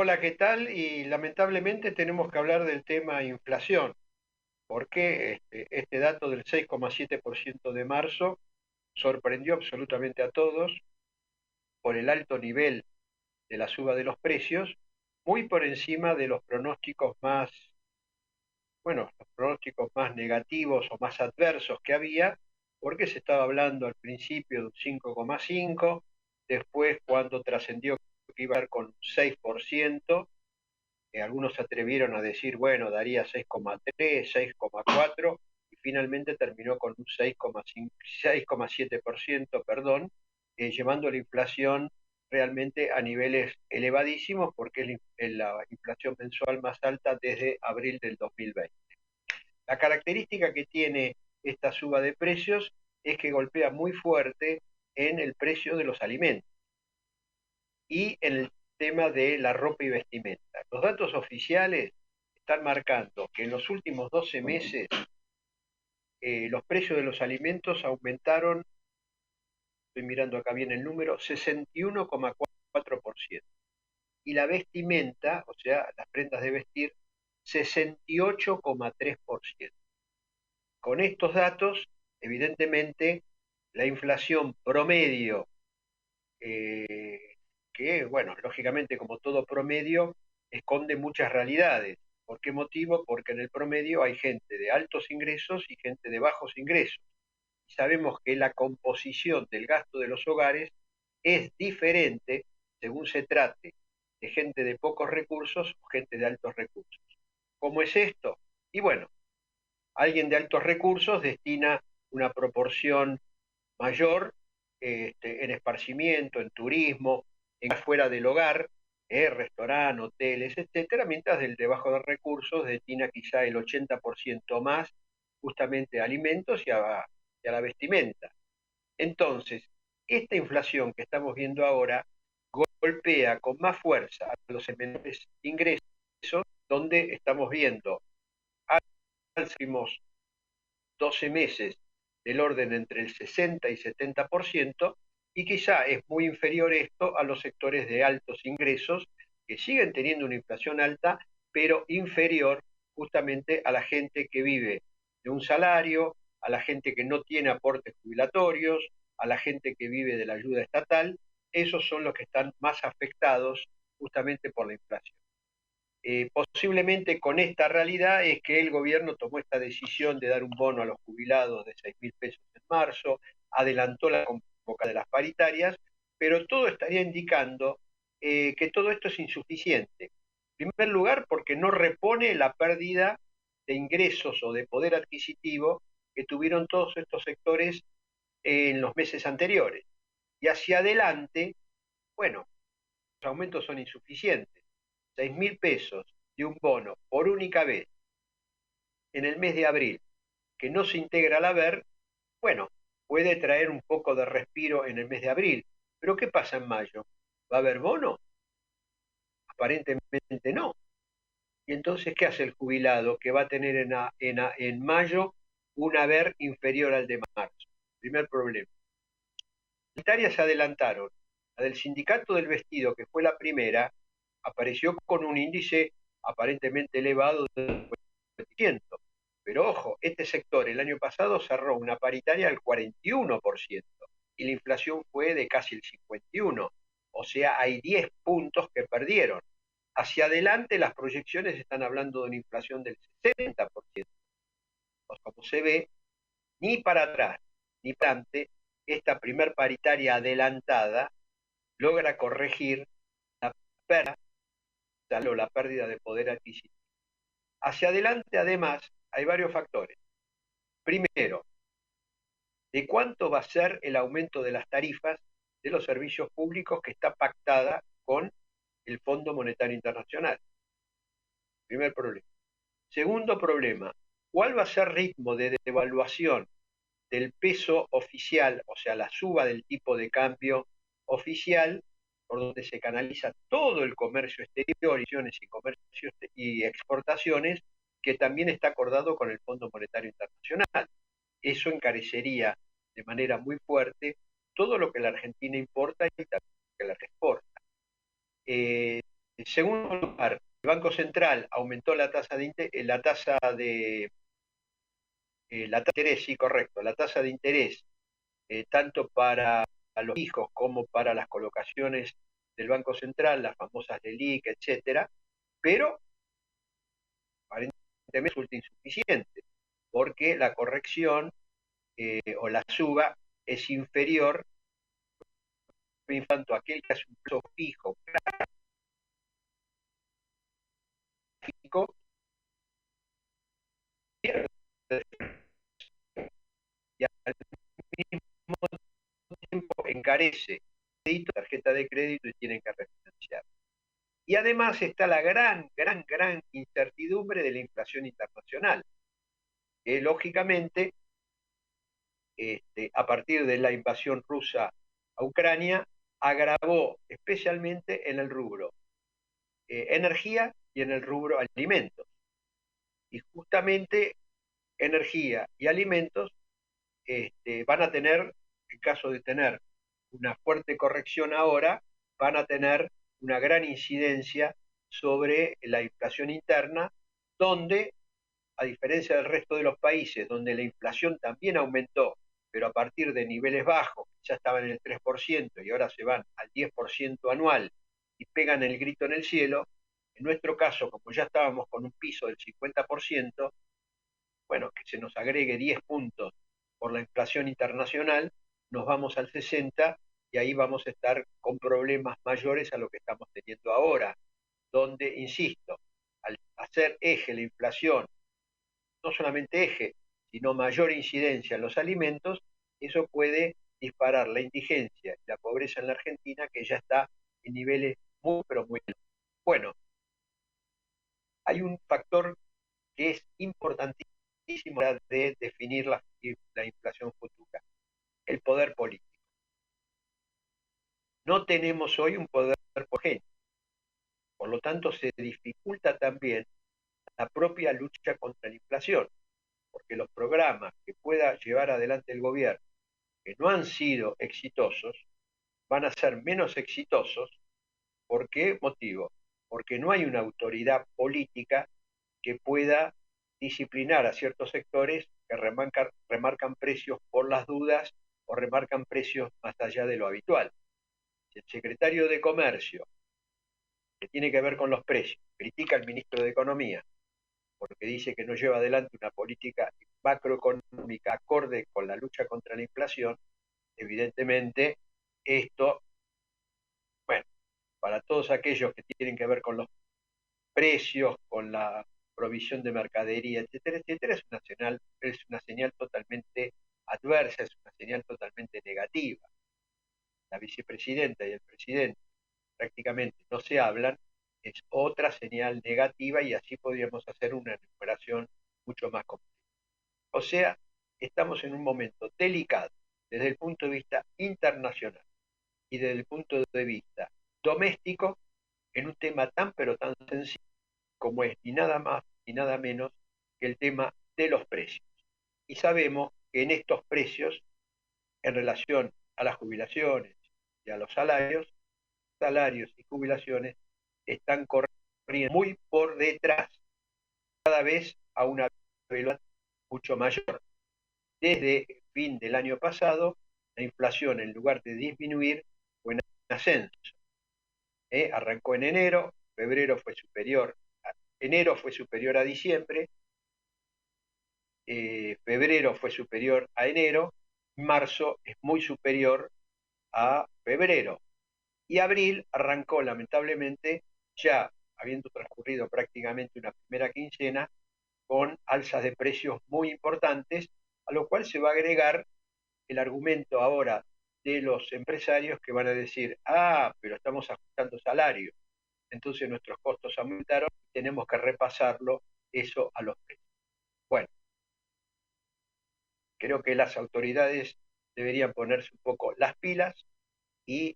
Hola, ¿qué tal? Y lamentablemente tenemos que hablar del tema inflación, porque este dato del 6,7% de marzo sorprendió absolutamente a todos por el alto nivel de la suba de los precios, muy por encima de los pronósticos más, bueno, los pronósticos más negativos o más adversos que había, porque se estaba hablando al principio de un 5,5, después cuando trascendió que iba a ser con un 6%. Algunos se atrevieron a decir, bueno, daría 6,3, 6,4 y finalmente terminó con un 6,5, 6,7%, perdón, llevando la inflación realmente a niveles elevadísimos porque es la inflación mensual más alta desde abril del 2020. La característica que tiene esta suba de precios es que golpea muy fuerte en el precio de los alimentos y en el tema de la ropa y vestimenta. Los datos oficiales están marcando que en los últimos 12 meses los precios de los alimentos aumentaron, estoy mirando acá bien el número, 61,4%. Y la vestimenta, o sea, las prendas de vestir, 68,3%. Con estos datos, evidentemente, la inflación promedio, que, bueno, lógicamente como todo promedio, esconde muchas realidades. ¿Por qué motivo? Porque en el promedio hay gente de altos ingresos y gente de bajos ingresos. Y sabemos que la composición del gasto de los hogares es diferente según se trate de gente de pocos recursos o gente de altos recursos. ¿Cómo es esto? Y bueno, alguien de altos recursos destina una proporción mayor en esparcimiento, en turismo, en fuera del hogar, restaurantes, hoteles, etcétera, mientras el de bajo recursos destina quizá el 80% más justamente a alimentos y a la vestimenta. Entonces, esta inflación que estamos viendo ahora golpea con más fuerza a los menores ingresos, donde estamos viendo a los últimos 12 meses del orden entre el 60 y 70%, y quizá es muy inferior esto a los sectores de altos ingresos, que siguen teniendo una inflación alta, pero inferior justamente a la gente que vive de un salario, a la gente que no tiene aportes jubilatorios, a la gente que vive de la ayuda estatal. Esos son los que están más afectados justamente por la inflación. Posiblemente con esta realidad es que el gobierno tomó esta decisión de dar un bono a los jubilados de 6.000 pesos en marzo, adelantó la convocatoria de las paritarias, pero todo estaría indicando que todo esto es insuficiente. En primer lugar, porque no repone la pérdida de ingresos o de poder adquisitivo que tuvieron todos estos sectores en los meses anteriores. Y hacia adelante, bueno, los aumentos son insuficientes. 6.000 pesos de un bono por única vez en el mes de abril, que no se integra al haber, bueno, puede traer un poco de respiro en el mes de abril. Pero ¿qué pasa en mayo? ¿Va a haber bono? Aparentemente no. Y entonces, ¿qué hace el jubilado que va a tener en mayo un haber inferior al de marzo? Primer problema. Las paritarias se adelantaron. La del sindicato del vestido, que fue la primera, apareció con un índice aparentemente elevado del 50%. Pero ojo, este sector el año pasado cerró una paritaria al 41% y la inflación fue de casi el 51%. O sea, hay 10 puntos que perdieron. Hacia adelante las proyecciones están hablando de una inflación del 60%. Pues como se ve, ni para atrás ni para adelante, esta primer paritaria adelantada logra corregir la pérdida, la pérdida de poder adquisitivo. Hacia adelante, además, hay varios factores. Primero, de cuánto va a ser el aumento de las tarifas de los servicios públicos que está pactada con el Fondo Monetario Internacional. Primer problema. Segundo problema, ¿cuál va a ser el ritmo de devaluación del peso oficial, o sea, la suba del tipo de cambio oficial, por donde se canaliza todo el comercio exterior, y comercios y exportaciones, que también está acordado con el Fondo Monetario Internacional? Eso encarecería de manera muy fuerte todo lo que la Argentina importa y también lo que la exporta. segundo lugar, el Banco Central aumentó la tasa de interés, sí, correcto, la tasa de interés, tanto para los fijos como para las colocaciones del Banco Central, las famosas LELIQ, etcétera, pero aparentemente resulta insuficiente, porque la corrección o la suba es inferior en cuanto a aquel que hace un plazo fijo gráfico, y al mismo tiempo encarece la tarjeta de crédito y tienen que refinanciar. Y además está la gran incertidumbre de la inflación internacional, que lógicamente, a partir de la invasión rusa a Ucrania, agravó especialmente en el rubro energía y en el rubro alimentos. Y justamente energía y alimentos van a tener, en caso de tener una fuerte corrección ahora, van a tener una gran incidencia sobre la inflación interna, donde, a diferencia del resto de los países, donde la inflación también aumentó, pero a partir de niveles bajos, ya estaban en el 3% y ahora se van al 10% anual y pegan el grito en el cielo, en nuestro caso, como ya estábamos con un piso del 50%, bueno, que se nos agregue 10 puntos por la inflación internacional, nos vamos al 60 y ahí vamos a estar con problemas mayores a lo que estamos teniendo ahora, donde, insisto, al hacer eje la inflación, no solamente eje, sino mayor incidencia en los alimentos, eso puede disparar la indigencia y la pobreza en la Argentina, que ya está en niveles muy, pero muy altos. Bueno, hay un factor que es importantísimo de definir la inflación futura, el poder político. No tenemos hoy un poder homogéneo, por lo tanto se dificulta también la propia lucha contra la inflación, porque los programas que pueda llevar adelante el gobierno que no han sido exitosos van a ser menos exitosos. ¿Por qué motivo? Porque no hay una autoridad política que pueda disciplinar a ciertos sectores que remarcan precios por las dudas o remarcan precios más allá de lo habitual. Si el secretario de Comercio, que tiene que ver con los precios, critica al ministro de Economía porque dice que no lleva adelante una política macroeconómica acorde con la lucha contra la inflación, evidentemente esto, bueno, para todos aquellos que tienen que ver con los precios, con la provisión de mercadería, etcétera, etcétera, es una señal totalmente adversa, es una señal totalmente negativa. La vicepresidenta y el presidente prácticamente no se hablan, es otra señal negativa y así podríamos hacer una enumeración mucho más completa. O sea, estamos en un momento delicado desde el punto de vista internacional y desde el punto de vista doméstico en un tema tan pero tan sencillo como es ni nada más ni nada menos que el tema de los precios. Y sabemos que en estos precios, en relación a las jubilaciones y a los salarios y jubilaciones están corriendo muy por detrás, cada vez a una velocidad mucho mayor. Desde el fin del año pasado, la inflación en lugar de disminuir fue en ascenso. Arrancó en enero, enero fue superior a diciembre, febrero fue superior a enero, marzo es muy superior a febrero. Y abril arrancó lamentablemente, ya habiendo transcurrido prácticamente una primera quincena, con alzas de precios muy importantes, a lo cual se va a agregar el argumento ahora de los empresarios que van a decir, pero estamos ajustando salarios, entonces nuestros costos aumentaron y tenemos que repasarlo eso a los precios. Bueno, creo que las autoridades deberían ponerse un poco las pilas y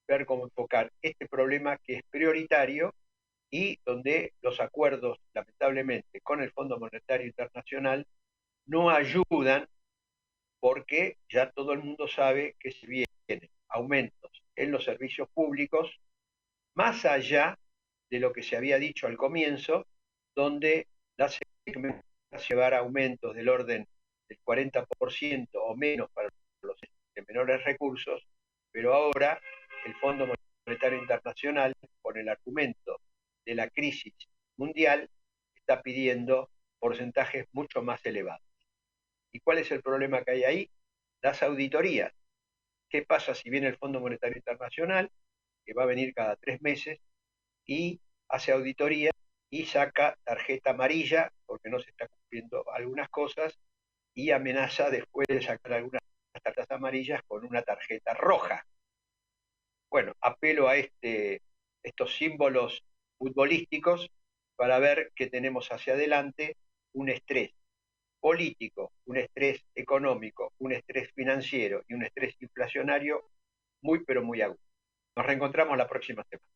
ver cómo enfocar este problema que es prioritario y donde los acuerdos, lamentablemente, con el Fondo Monetario Internacional no ayudan porque ya todo el mundo sabe que se vienen aumentos en los servicios públicos más allá de lo que se había dicho al comienzo, donde la SEC va a llevar aumentos del orden del 40% o menos para los de menores recursos, pero ahora el Fondo Monetario Internacional, con el argumento de la crisis mundial, está pidiendo porcentajes mucho más elevados. ¿Y cuál es el problema que hay ahí? Las auditorías. ¿Qué pasa si viene el Fondo Monetario Internacional, que va a venir cada 3 meses, y hace auditoría y saca tarjeta amarilla porque no se está cumpliendo algunas cosas y amenaza después de sacar algunas tarjetas amarillas con una tarjeta roja? Bueno, apelo a estos símbolos futbolísticos para ver que tenemos hacia adelante un estrés político, un estrés económico, un estrés financiero y un estrés inflacionario muy pero muy agudo. Nos reencontramos la próxima semana.